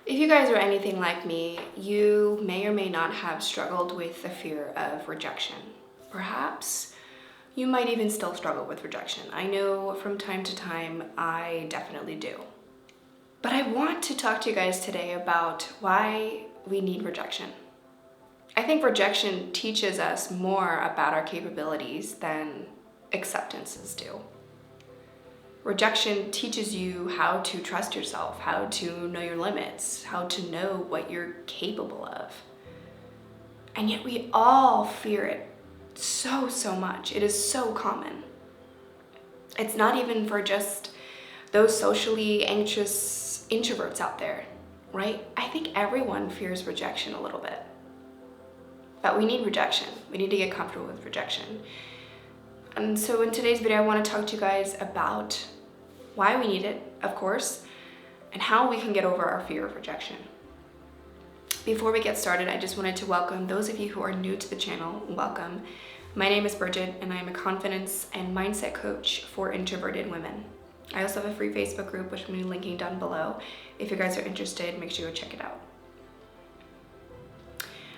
If you guys are anything like me, you may or may not have struggled with the fear of rejection. Perhaps you might even still struggle with rejection. I know from time to time I definitely do. But I want to talk to you guys today about why we need rejection. I think rejection teaches us more about our capabilities than acceptances do. Rejection teaches you how to trust yourself, how to know your limits, how to know what you're capable of. And yet we all fear it so much. It is so common. It's not even for just those socially anxious introverts out there, right? I think everyone fears rejection a little bit. But we need rejection. We need to get comfortable with rejection. And so in today's video, I want to talk to you guys about why we need it, of course, and how we can get over our fear of rejection. Before we get started, I just wanted to welcome those of you who are new to the channel. Welcome. My name is Bridget, and I am a confidence and mindset coach for introverted women. I also have a free Facebook group, which I'm going to be linking down below. If you guys are interested, make sure you go check it out.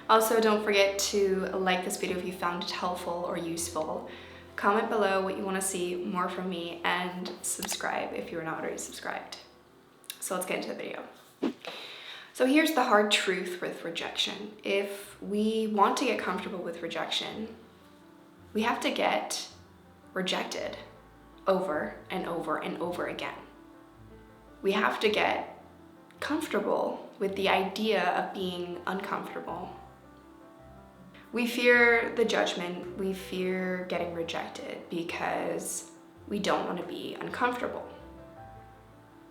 Also, don't forget to like this video if you found it helpful or useful. Comment below what you want to see more from me, and subscribe if you're not already subscribed. So let's get into the video. So here's the hard truth with rejection. If we want to get comfortable with rejection, we have to get rejected over and over and over again. We have to get comfortable with the idea of being uncomfortable. We fear the judgment, we fear getting rejected because we don't want to be uncomfortable.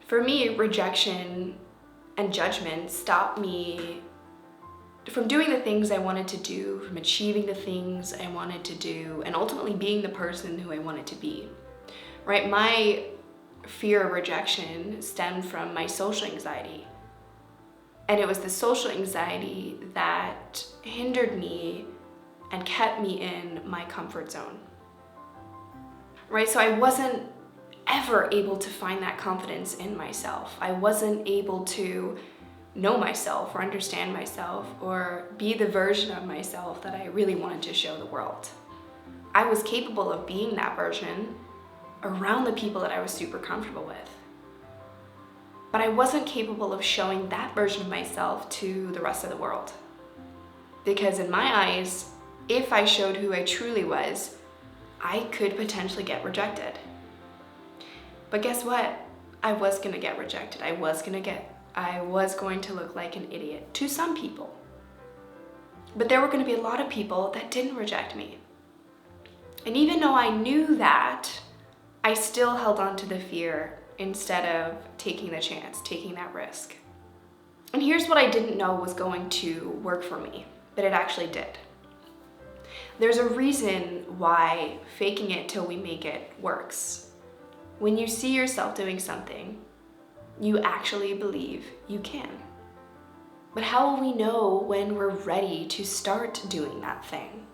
For me, rejection and judgment stopped me from doing the things I wanted to do, from achieving the things I wanted to do, and ultimately being the person who I wanted to be. Right? My fear of rejection stemmed from my social anxiety. And it was the social anxiety that hindered me and kept me in my comfort zone. Right? So I wasn't ever able to find that confidence in myself. I wasn't able to know myself or understand myself or be the version of myself that I really wanted to show the world. I was capable of being that version around the people that I was super comfortable with. But I wasn't capable of showing that version of myself to the rest of the world. Because in my eyes, if I showed who I truly was, I could potentially get rejected. But guess what? I was gonna get rejected. I was going to look like an idiot to some people. But there were gonna be a lot of people that didn't reject me. And even though I knew that, I still held on to the fear instead of taking the chance, taking that risk. And here's what I didn't know was going to work for me, but it actually did. There's a reason why faking it till we make it works. When you see yourself doing something, you actually believe you can. But how will we know when we're ready to start doing that thing?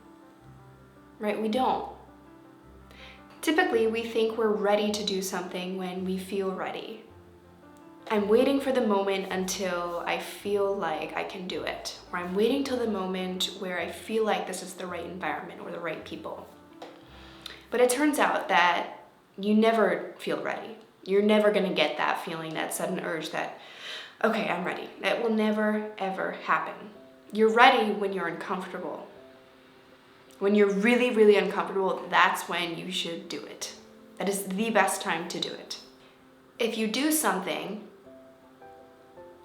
Right? We don't. Typically, we think we're ready to do something when we feel ready. I'm waiting for the moment until I feel like I can do it. Or I'm waiting till the moment where I feel like this is the right environment or the right people. But it turns out that you never feel ready. You're never gonna get that feeling, that sudden urge that, okay, I'm ready. That will never, ever happen. You're ready when you're uncomfortable. When you're really, really uncomfortable, that's when you should do it. That is the best time to do it. If you do something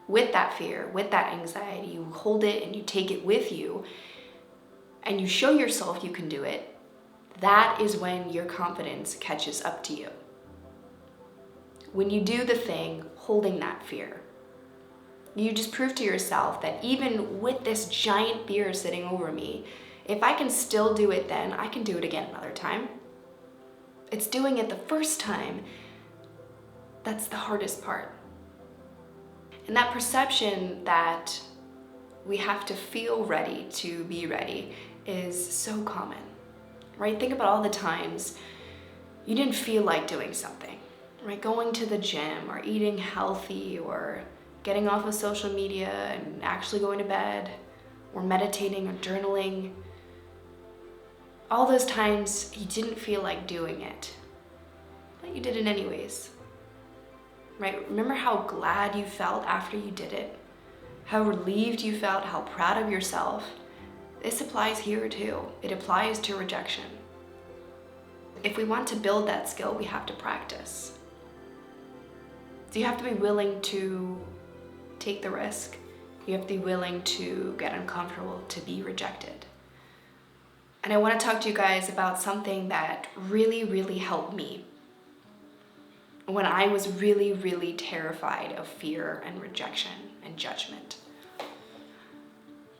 with that fear, with that anxiety, you hold it and you take it with you, and you show yourself you can do it, that is when your confidence catches up to you. When you do the thing holding that fear, you just prove to yourself that even with this giant fear sitting over me, if I can still do it then, I can do it again another time. It's doing it the first time that's the hardest part. And that perception that we have to feel ready to be ready is so common, right? Think about all the times you didn't feel like doing something, right? Going to the gym or eating healthy or getting off of social media and actually going to bed, or meditating or journaling, all those times you didn't feel like doing it, but you did it anyways, right? Remember how glad you felt after you did it? How relieved you felt, how proud of yourself. This applies here too. It applies to rejection. If we want to build that skill, we have to practice. So you have to be willing to take the risk. You have to be willing to get uncomfortable, to be rejected. And I want to talk to you guys about something that really, really helped me when I was really, really terrified of fear and rejection and judgment.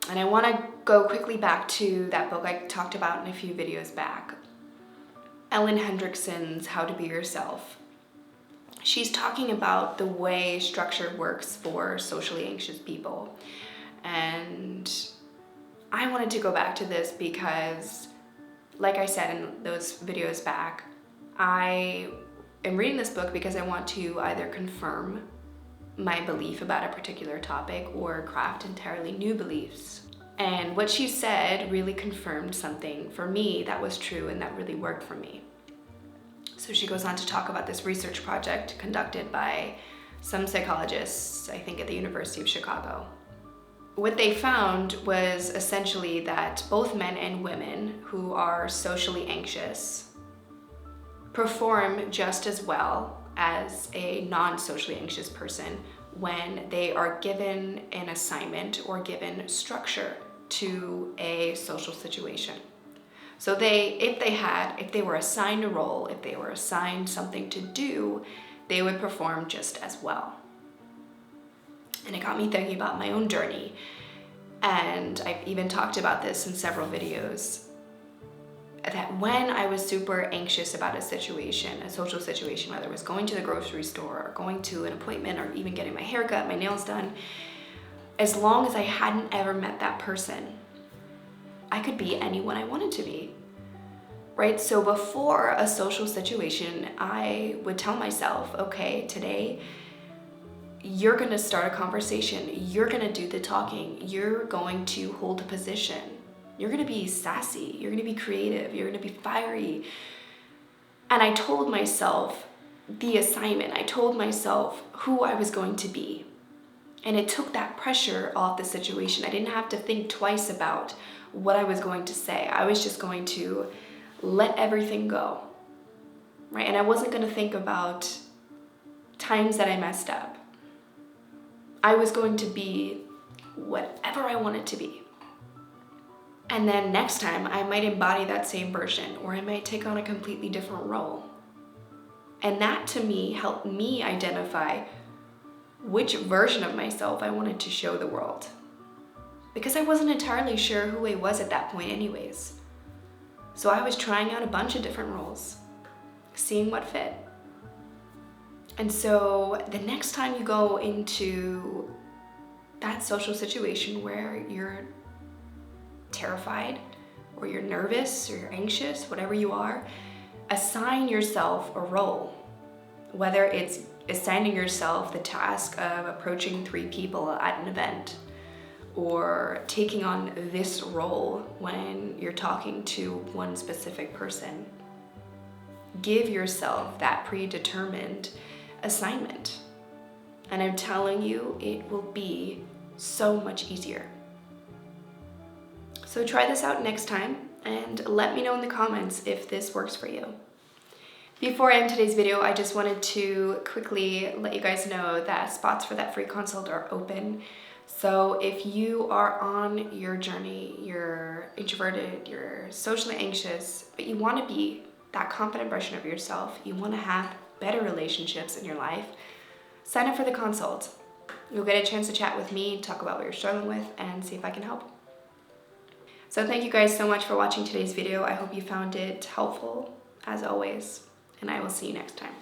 And I want to go quickly back to that book I talked about in a few videos back, Ellen Hendrickson's How to Be Yourself. She's talking about the way structure works for socially anxious people. And I wanted to go back to this because, like I said in those videos back, I am reading this book because I want to either confirm my belief about a particular topic or craft entirely new beliefs. And what she said really confirmed something for me that was true and that really worked for me. So she goes on to talk about this research project conducted by some psychologists, I think at the University of Chicago. What they found was essentially that both men and women who are socially anxious perform just as well as a non-socially anxious person when they are given an assignment or given structure to a social situation. So if they were assigned a role, if they were assigned something to do, they would perform just as well. And it got me thinking about my own journey. And I've even talked about this in several videos, that when I was super anxious about a situation, a social situation, whether it was going to the grocery store or going to an appointment or even getting my hair cut, my nails done, as long as I hadn't ever met that person, I could be anyone I wanted to be, right? So before a social situation, I would tell myself, okay, today, you're gonna start a conversation, you're gonna do the talking, you're going to hold a position, you're gonna be sassy, you're gonna be creative, you're gonna be fiery. And I told myself the assignment, I told myself who I was going to be. And it took that pressure off the situation. I didn't have to think twice about what I was going to say. I was just going to let everything go, right? And I wasn't gonna think about times that I messed up. I was going to be whatever I wanted to be. And then next time I might embody that same version, or I might take on a completely different role. And that to me helped me identify which version of myself I wanted to show the world. Because I wasn't entirely sure who I was at that point anyways. So I was trying out a bunch of different roles, seeing what fit. And so the next time you go into that social situation where you're terrified or you're nervous or you're anxious, whatever you are, assign yourself a role. Whether it's assigning yourself the task of approaching 3 people at an event, or taking on this role when you're talking to one specific person. Give yourself that predetermined assignment. And I'm telling you, it will be so much easier. So try this out next time and let me know in the comments if this works for you. Before I end today's video, I just wanted to quickly let you guys know that spots for that free consult are open. So if you are on your journey, you're introverted, you're socially anxious, but you want to be that confident version of yourself, you want to have better relationships in your life, sign up for the consult. You'll get a chance to chat with me, talk about what you're struggling with, and see if I can help. So thank you guys so much for watching today's video. I hope you found it helpful, as always, and I will see you next time.